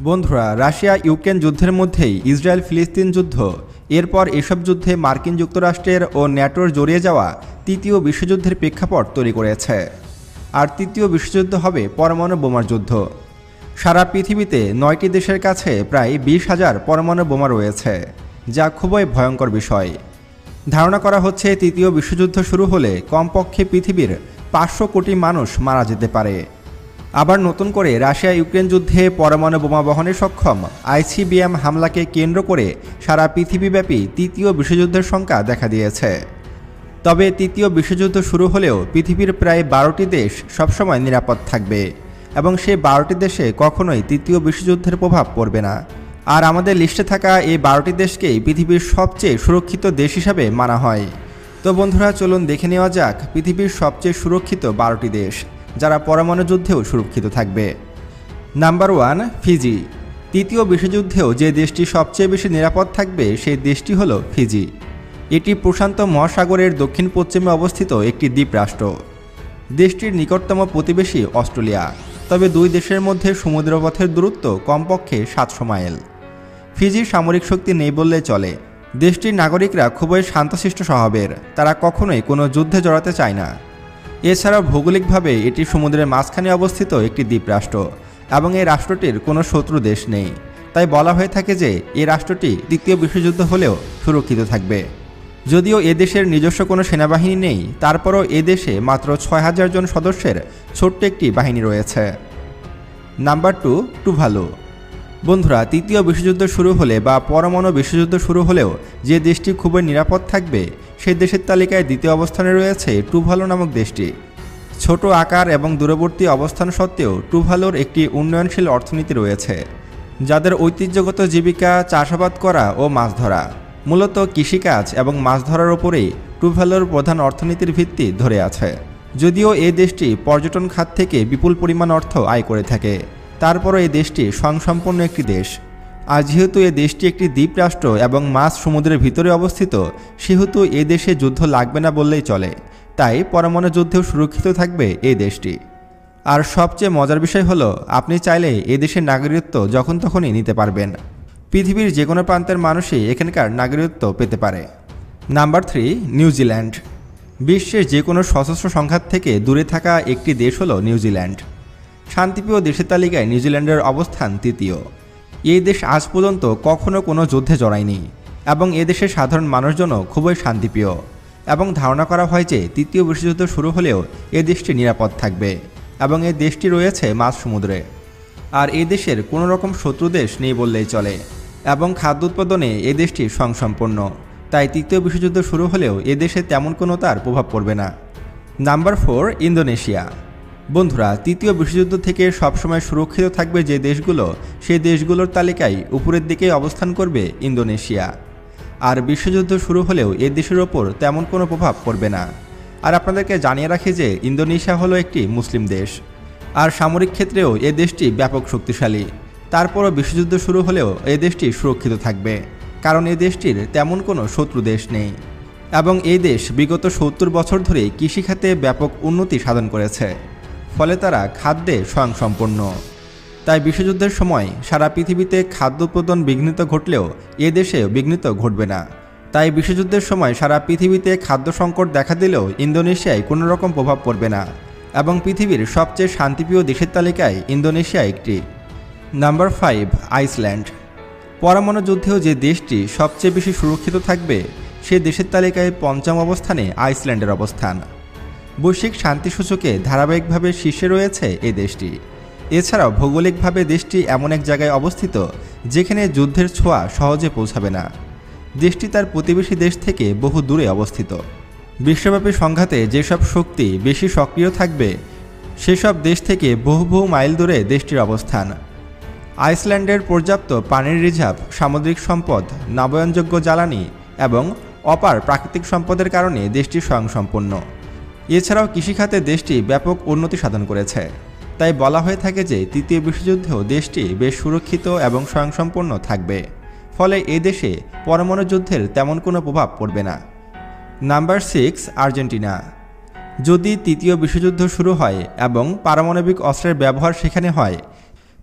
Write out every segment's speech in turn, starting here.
বন্ধুরা, Russia Ukraine যুদ্ধের মধ্যেই ইসরায়েল ফিলিস্তিন যুদ্ধ, এরপর এসব যুদ্ধে মার্কিন যুক্তরাষ্ট্রের ও ন্যাটোর জড়িয়ে যাওয়া তৃতীয় বিশ্বযুদ্ধের প্রেক্ষাপট তৈরি করেছে। আর তৃতীয় বিশ্বযুদ্ধ হবে পরমাণু বোমার যুদ্ধ। সারা পৃথিবীতে 9টি দেশের কাছে প্রায় 20,000 পরমাণু বোমা রয়েছে, যা খুবই ভয়ঙ্কর বিষয়। ধারণা করা হচ্ছে তৃতীয় বিশ্বযুদ্ধ শুরু হলে কমপক্ষে পৃথিবীর 500 কোটি মানুষ মারা যেতে পারে। আবার নতুন করে রাশিয়া ইউক্রেন যুদ্ধে পরমাণু বোমা বহনে সক্ষম আইসিবিএম হামলাকে কেন্দ্র করে সারা পৃথিবীব্যাপী তৃতীয় বিশ্বযুদ্ধের শঙ্কা দেখা দিয়েছে। তবে তৃতীয় বিশ্বযুদ্ধ শুরু হলেও পৃথিবীর প্রায় 12টি দেশ সবসময় নিরাপদ থাকবে এবং সেই 12টি দেশে কখনোই তৃতীয় বিশ্বযুদ্ধের প্রভাব পড়বে না। আর আমাদের লিস্টে থাকা এই 12টি দেশকেই পৃথিবীর সবচেয়ে সুরক্ষিত দেশ হিসাবে মানা হয়। তো বন্ধুরা, চলুন দেখে নেওয়া যাক পৃথিবীর সবচেয়ে সুরক্ষিত 12টি দেশ যারা পরমাণু যুদ্ধেও সুরক্ষিত থাকবে। Number 1, Fiji. তৃতীয় বিশ্বযুদ্ধেও যে দেশটি সবচেয়ে বেশি নিরাপদ থাকবে সেই দেশটি হলো ফিজি। এটি প্রশান্ত মহাসাগরের দক্ষিণ পশ্চিমে অবস্থিত একটি দ্বীপরাষ্ট্র। দেশটির নিকটতম প্রতিবেশী অস্ট্রেলিয়া, তবে দুই দেশের মধ্যে সমুদ্রপথের দূরত্ব কমপক্ষে 700 মাইল। ফিজির সামরিক শক্তি নেই বললে চলে। দেশটির নাগরিকরা খুবই শান্তশিষ্ট স্বভাবের, তারা কখনোই কোনো যুদ্ধে জড়াতে চায় না। এছাড়াও ভৌগোলিকভাবে এটি সমুদ্রের মাঝখানে অবস্থিত একটি দ্বীপরাষ্ট্র এবং এই রাষ্ট্রটির কোনো শত্রু দেশ নেই। তাই বলা হয়ে থাকে যে এই রাষ্ট্রটি তৃতীয় বিশ্বযুদ্ধ হলেও সুরক্ষিত থাকবে। যদিও এ দেশের নিজস্ব কোনো সেনাবাহিনী নেই, তারপরও এ দেশে মাত্র 6,000 জন সদস্যের ছোট্ট একটি বাহিনী রয়েছে। Number 2, Tuvalu. বন্ধুরা, তৃতীয় বিশ্বযুদ্ধ শুরু হলে বা পরমাণু বিশ্বযুদ্ধ শুরু হলেও যে দেশটি খুবই নিরাপদ থাকবে সেই দেশের তালিকায় দ্বিতীয় অবস্থানে রয়েছে টুভালু নামক দেশটি। ছোট আকার এবং দূরবর্তী অবস্থান সত্ত্বেও টুভালুর একটি উন্নয়নশীল অর্থনীতি রয়েছে, যাদের ঐতিহ্যগত জীবিকা চাষাবাদ করা ও মাছ ধরা। মূলত কৃষিকাজ এবং মাছ ধরার ওপরেই টুভালুর প্রধান অর্থনীতির ভিত্তি ধরে আছে। যদিও এই দেশটি পর্যটন খাত থেকে বিপুল পরিমাণ অর্থ আয় করে থাকে, তারপরও এই দেশটি স্বয়ংসম্পন্ন একটি দেশ। আর যেহেতু এ দেশটি একটি দ্বীপরাষ্ট্র এবং মাঝ সমুদ্রের ভিতরে অবস্থিত, সেহেতু এ দেশে যুদ্ধ লাগবে না বললেই চলে। তাই পরমাণু যুদ্ধেও সুরক্ষিত থাকবে এই দেশটি। আর সবচেয়ে মজার বিষয় হলো, আপনি চাইলে এ দেশের নাগরিকত্ব যখন তখনই নিতে পারবেন। পৃথিবীর যে কোনো প্রান্তের মানুষই এখানকার নাগরিকত্ব পেতে পারে। Number 3, New Zealand. বিশ্বের যে কোনো সশস্ত্র সংঘাত থেকে দূরে থাকা একটি দেশ হলো নিউজিল্যান্ড। শান্তিপ্রিয় দেশের তালিকায় নিউজিল্যান্ডের অবস্থান তৃতীয়। এই দেশ আজ পর্যন্ত কখনো কোনো যুদ্ধে জড়ায়নি এবং এ দেশের সাধারণ মানুষজনও খুবই শান্তিপ্রিয় এবং ধারণা করা হয় যে তৃতীয় বিশ্বযুদ্ধ শুরু হলেও এ দেশটি নিরাপদ থাকবে এবং এই দেশটি রয়েছে মাঝ সমুদ্রে। আর এ দেশের কোনো রকম শত্রু দেশ নেই বললেই চলে এবং খাদ্য উৎপাদনে এ দেশটি স্বয়ংসম্পন্ন। তাই তৃতীয় বিশ্বযুদ্ধ শুরু হলেও এ দেশে তেমন কোনো তার প্রভাব পড়বে না। Number 4, Indonesia. বন্ধুরা, তৃতীয় বিশ্বযুদ্ধ থেকে সবসময় সুরক্ষিত থাকবে যে দেশগুলো, সেই দেশগুলোর তালিকায় উপরের দিকে অবস্থান করবে ইন্দোনেশিয়া। আর বিশ্বযুদ্ধ শুরু হলেও এ দেশের ওপর তেমন কোনো প্রভাব পড়বে না। আর আপনাদেরকে জানিয়ে রাখি যে ইন্দোনেশিয়া হলো একটি মুসলিম দেশ আর সামরিক ক্ষেত্রেও এ দেশটি ব্যাপক শক্তিশালী। তারপরও বিশ্বযুদ্ধ শুরু হলেও এ দেশটি সুরক্ষিত থাকবে, কারণ এ দেশটির তেমন কোনো শত্রু দেশ নেই এবং এই দেশ বিগত 70 বছর ধরে কৃষিখাতে ব্যাপক উন্নতি সাধন করেছে, ফলে তারা খাদ্যে স্বয়ংসম্পন্ন। তাই বিশ্বযুদ্ধের সময় সারা পৃথিবীতে খাদ্য উৎপাদন বিঘ্নিত ঘটলেও এ দেশেও বিঘ্নিত ঘটবে না। তাই বিশ্বযুদ্ধের সময় সারা পৃথিবীতে খাদ্য সংকট দেখা দিলেও ইন্দোনেশিয়ায় কোনো রকম প্রভাব পড়বে না এবং পৃথিবীর সবচেয়ে শান্তিপ্রিয় দেশের তালিকায় ইন্দোনেশিয়া একটি। Number 5, Iceland. পরমাণু যুদ্ধেও যে দেশটি সবচেয়ে বেশি সুরক্ষিত থাকবে সে দেশের তালিকায় 5ম অবস্থানে আইসল্যান্ডের অবস্থান। বৈশ্বিক শান্তি সূচকে ধারাবাহিকভাবে শীর্ষে রয়েছে এই দেশটি। এছাড়াও ভৌগোলিকভাবে দেশটি এমন এক জায়গায় অবস্থিত যেখানে যুদ্ধের ছোঁয়া সহজে পৌঁছাবে না। দেশটি তার প্রতিবেশী দেশ থেকে বহু দূরে অবস্থিত। বিশ্বব্যাপী সংঘাতে যেসব শক্তি বেশি সক্রিয় থাকবে সেসব দেশ থেকে বহু মাইল দূরে দেশটির অবস্থান। আইসল্যান্ডের পর্যাপ্ত পানির রিজার্ভ, সামুদ্রিক সম্পদ, নবায়নযোগ্য জ্বালানি এবং অপার প্রাকৃতিক সম্পদের কারণে দেশটি স্বয়ংসম্পন্ন। এছাড়াও কৃষিখাতে দেশটি ব্যাপক উন্নতি সাধন করেছে। তাই বলা হয়ে থাকে যে তৃতীয় বিশ্বযুদ্ধেও দেশটি বেশ সুরক্ষিত এবং স্বয়ংসম্পন্ন থাকবে, ফলে এ দেশে পরমাণু যুদ্ধের তেমন কোনো প্রভাব পড়বে না। Number 6, Argentina. যদি তৃতীয় বিশ্বযুদ্ধ শুরু হয় এবং পারমাণবিক অস্ত্রের ব্যবহার সেখানে হয়,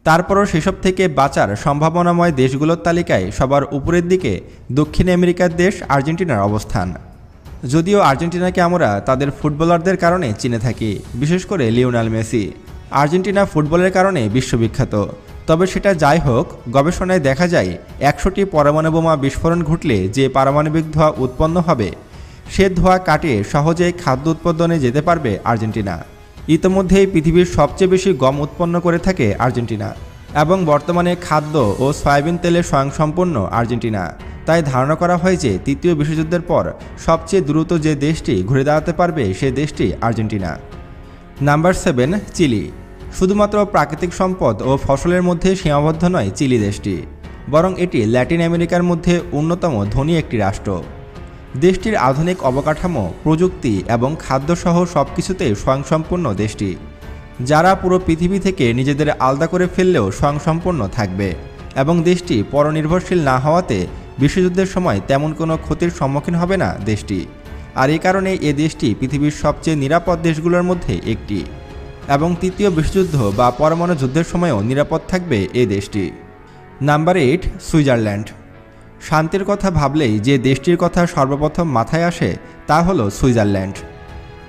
তারপরও সেসব থেকে বাঁচার সম্ভাবনাময় দেশগুলোর তালিকায় সবার উপরের দিকে দক্ষিণ আমেরিকার দেশ আর্জেন্টিনার অবস্থান। যদিও আর্জেন্টিনাকে আমরা তাদের ফুটবলারদের কারণে চিনে থাকি, বিশেষ করে লিওনেল মেসি। আর্জেন্টিনা ফুটবলের কারণে বিশ্ববিখ্যাত। তবে সেটা যাই হোক, গবেষণায় দেখা যায় 100টি পরমাণু বোমা বিস্ফোরণ ঘটলে যে পারমাণবিক ধোঁয়া উৎপন্ন হবে, সে ধোঁয়া কাটিয়ে সহজেই খাদ্য উৎপাদনে যেতে পারবে আর্জেন্টিনা। ইতোমধ্যেই পৃথিবীর সবচেয়ে বেশি গম উৎপন্ন করে থাকে আর্জেন্টিনা, এবং বর্তমানে খাদ্য ও সয়াবিন তেলে স্বয়ংসম্পূর্ণ আর্জেন্টিনা। তাই ধারণা করা হয় যে তৃতীয় বিশ্বযুদ্ধের পর সবচেয়ে দ্রুত যে দেশটি ঘুরে দাঁড়াতে পারবে সে দেশটি আর্জেন্টিনা। Number 7, chilli. শুধুমাত্র প্রাকৃতিক সম্পদ ও ফসলের মধ্যে সীমাবদ্ধ নয় চিলি দেশটি, বরং এটি ল্যাটিন আমেরিকার মধ্যে অন্যতম ধনী একটি রাষ্ট্র। দেশটির আধুনিক অবকাঠামো, প্রযুক্তি এবং খাদ্যসহ সব কিছুতেই স্বয়ংসম্পূর্ণ দেশটি, যারা পুরো পৃথিবী থেকে নিজেদের আলাদা করে ফেললেও স্বয়ংসম্পূর্ণ থাকবে। এবং দেশটি পরনির্ভরশীল না হওয়াতে বিশ্বযুদ্ধের সময় তেমন কোনো ক্ষতির সম্মুখীন হবে না দেশটি। আর এই কারণে এ দেশটি পৃথিবীর সবচেয়ে নিরাপদ দেশগুলোর মধ্যে একটি, এবং তৃতীয় বিশ্বযুদ্ধ বা পরমাণু যুদ্ধের সময়ও নিরাপদ থাকবে এ দেশটি। Number 8, Switzerland. শান্তির কথা ভাবলেই যে দেশটির কথা সর্বপ্রথম মাথায় আসে তা হলো সুইজারল্যান্ড।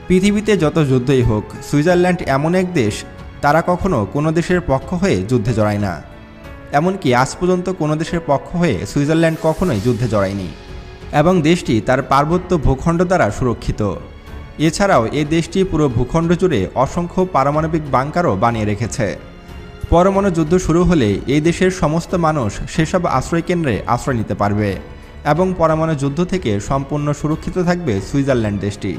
পৃথিবীতে যত যুদ্ধই হোক, সুইজারল্যান্ড এমন এক দেশ, তারা কখনো কোনো দেশের পক্ষ হয়ে যুদ্ধে জড়ায় না। এমনকি আজ পর্যন্ত কোনো দেশের পক্ষ হয়ে সুইজারল্যান্ড কখনোই যুদ্ধে জড়ায়নি, এবং দেশটি তার পার্বত্য ভূখণ্ড দ্বারা সুরক্ষিত। এছাড়াও এ দেশটি পুরো ভূখণ্ড জুড়ে অসংখ্য পারমাণবিক বাংকারও বানিয়ে রেখেছে। পরমাণু যুদ্ধ শুরু হলে এই দেশের সমস্ত মানুষ সেসব আশ্রয়কেন্দ্রে আশ্রয় নিতে পারবে, এবং পরমাণু যুদ্ধ থেকে সম্পূর্ণ সুরক্ষিত থাকবে সুইজারল্যান্ড দেশটি।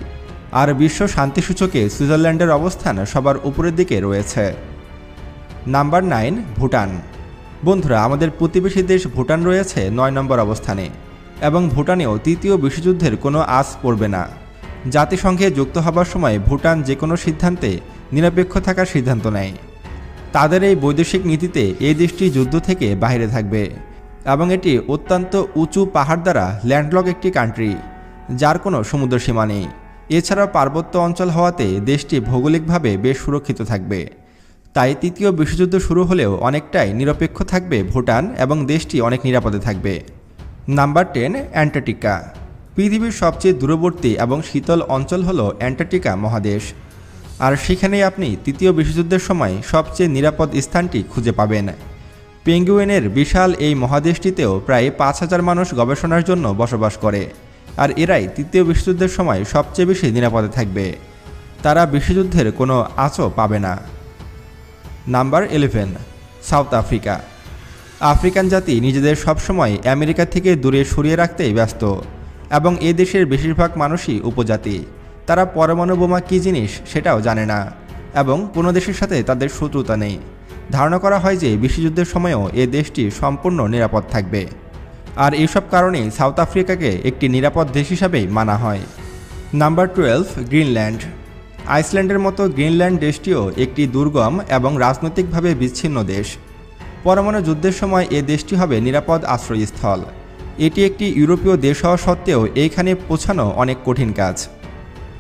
আর বিশ্ব শান্তি সূচকে সুইজারল্যান্ডের অবস্থান সবার উপরের দিকে রয়েছে। নাম্বার 9, ভুটান। বন্ধুরা, আমাদের প্রতিবেশী দেশ ভুটান রয়েছে 9 নম্বর অবস্থানে, এবং ভুটানেও তৃতীয় বিশ্বযুদ্ধের কোনো আঁচ পড়বে না। জাতিসংঘে যুক্ত হবার সময় ভুটান যে কোনো সিদ্ধান্তে নিরপেক্ষ থাকার সিদ্ধান্ত নেয়। তাদের এই বৈদেশিক নীতিতে এই দেশটি যুদ্ধ থেকে বাইরে থাকবে, এবং এটি অত্যন্ত উঁচু পাহাড় দ্বারা ল্যান্ডলক একটি কান্ট্রি, যার কোনো সমুদ্র সীমা নেই। এছাড়াও পার্বত্য অঞ্চল হওয়াতে দেশটি ভৌগোলিকভাবে বেশ সুরক্ষিত থাকবে। তাই তৃতীয় বিশ্বযুদ্ধ শুরু হলেও অনেকটাই নিরপেক্ষ থাকবে ভুটান, এবং দেশটি অনেক নিরাপদে থাকবে। Number 10, Antarctica. পৃথিবীর সবচেয়ে দূরবর্তী এবং শীতল অঞ্চল হলো অ্যান্টার্কটিকা মহাদেশ, আর সেখানেই আপনি তৃতীয় বিশ্বযুদ্ধের সময় সবচেয়ে নিরাপদ স্থানটি খুঁজে পাবেন। পেঙ্গুইনের বিশাল এই মহাদেশটিতেও প্রায় 5000 মানুষ গবেষণার জন্য বসবাস করে, আর এরাই তৃতীয় বিশ্বযুদ্ধের সময় সবচেয়ে বেশি নিরাপদে থাকবে। তারা বিশ্বযুদ্ধের কোনো আঁচও পাবে না। Number 11, south Africa. আফ্রিকান জাতি নিজেদের সবসময় আমেরিকা থেকে দূরে সরিয়ে রাখতেই ব্যস্ত, এবং এ দেশের বেশিরভাগ মানুষই উপজাতি। তারা পরমাণু বোমা কী জিনিস সেটাও জানে না, এবং কোনো দেশের সাথে তাদের শত্রুতা নেই। ধারণা করা হয় যে বিশ্বযুদ্ধের সময়ও এ দেশটি সম্পূর্ণ নিরাপদ থাকবে, আর এইসব কারণেই সাউথ আফ্রিকাকে একটি নিরাপদ দেশ হিসাবেই মানা হয়। Number 12, Greenland. আইসল্যান্ডের মতো গ্রিনল্যান্ড দেশটিও একটি দুর্গম এবং রাজনৈতিকভাবে বিচ্ছিন্ন দেশ। পরমাণু যুদ্ধের সময় এ দেশটি হবে নিরাপদ আশ্রয়স্থল। এটি একটি ইউরোপীয় দেশ হওয়া সত্ত্বেও এইখানে পৌঁছানো অনেক কঠিন কাজ।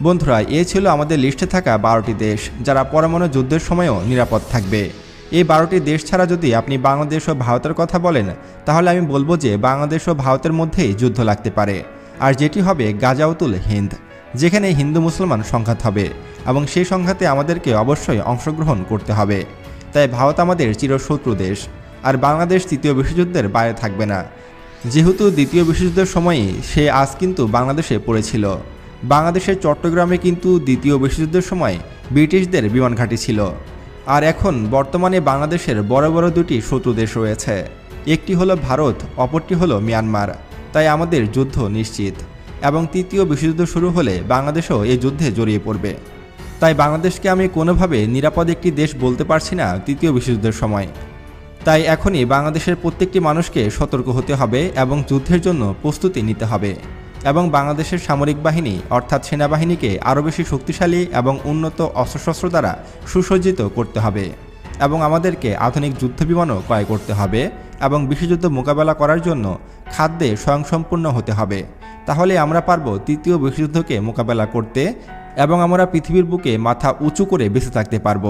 বন্ধুরা, এ ছিল আমাদের লিস্টে থাকা 12টি দেশ যারা পরমাণু যুদ্ধের সময়ও নিরাপদ থাকবে। এই 12টি দেশ ছাড়া যদি আপনি বাংলাদেশ ও ভারতের কথা বলেন, তাহলে আমি বলবো যে বাংলাদেশ ও ভারতের মধ্যেই যুদ্ধ লাগতে পারে, আর যেটি হবে গাজাউতুল হিন্দ, যেখানে হিন্দু মুসলমান সংঘাত হবে, এবং সেই সংঘাতে আমাদেরকে অবশ্যই অংশগ্রহণ করতে হবে। তাই ভারত আমাদের চিরশত্রু দেশ, আর বাংলাদেশ তৃতীয় বিশ্বযুদ্ধের বাইরে থাকবে না, যেহেতু দ্বিতীয় বিশ্বযুদ্ধের সময়ই সে আজ কিন্তু বাংলাদেশে পড়েছিল। বাংলাদেশের চট্টগ্রামে কিন্তু দ্বিতীয় বিশ্বযুদ্ধের সময় ব্রিটিশদের বিমান ঘাঁটি ছিল। আর এখন বর্তমানে বাংলাদেশের বড় বড় দুটি শত্রু দেশ রয়েছে, একটি হলো ভারত, অপরটি হলো মিয়ানমার। তাই আমাদের যুদ্ধ নিশ্চিত, এবং তৃতীয় বিশ্বযুদ্ধ শুরু হলে বাংলাদেশও এই যুদ্ধে জড়িয়ে পড়বে। তাই বাংলাদেশকে আমি কোনোভাবে নিরাপদ একটি দেশ বলতে পারছি না তৃতীয় বিশ্বযুদ্ধের সময়। তাই এখনই বাংলাদেশের প্রত্যেকটি মানুষকে সতর্ক হতে হবে এবং যুদ্ধের জন্য প্রস্তুতি নিতে হবে, এবং বাংলাদেশের সামরিক বাহিনী অর্থাৎ সেনাবাহিনীকে আরও বেশি শক্তিশালী এবং উন্নত অস্ত্রশস্ত্র দ্বারা সুসজ্জিত করতে হবে, এবং আমাদেরকে আধুনিক যুদ্ধবিমানও ক্রয় করতে হবে, এবং বিশ্বযুদ্ধ মোকাবেলা করার জন্য খাদ্যে স্বয়ংসম্পূর্ণ হতে হবে। তাহলে আমরা পারব তৃতীয় বিশ্বযুদ্ধকে মোকাবেলা করতে, এবং আমরা পৃথিবীর বুকে মাথা উঁচু করে বেঁচে থাকতে পারব।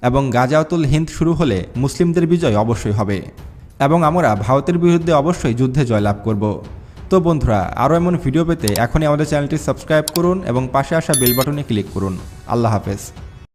এবং গাজাওয়াতুল হিন্দ শুরু হলে মুসলিমদের বিজয় অবশ্যই হবে এবং আমরা ভারতের বিরুদ্ধে অবশ্যই যুদ্ধে জয়লাভ করব। তো বন্ধুরা, আরও এমন ভিডিও পেতে এখনই আমাদের চ্যানেলটি সাবস্ক্রাইব করুন এবং পাশে আসা বেল বাটনে ক্লিক করুন। আল্লাহ হাফেজ।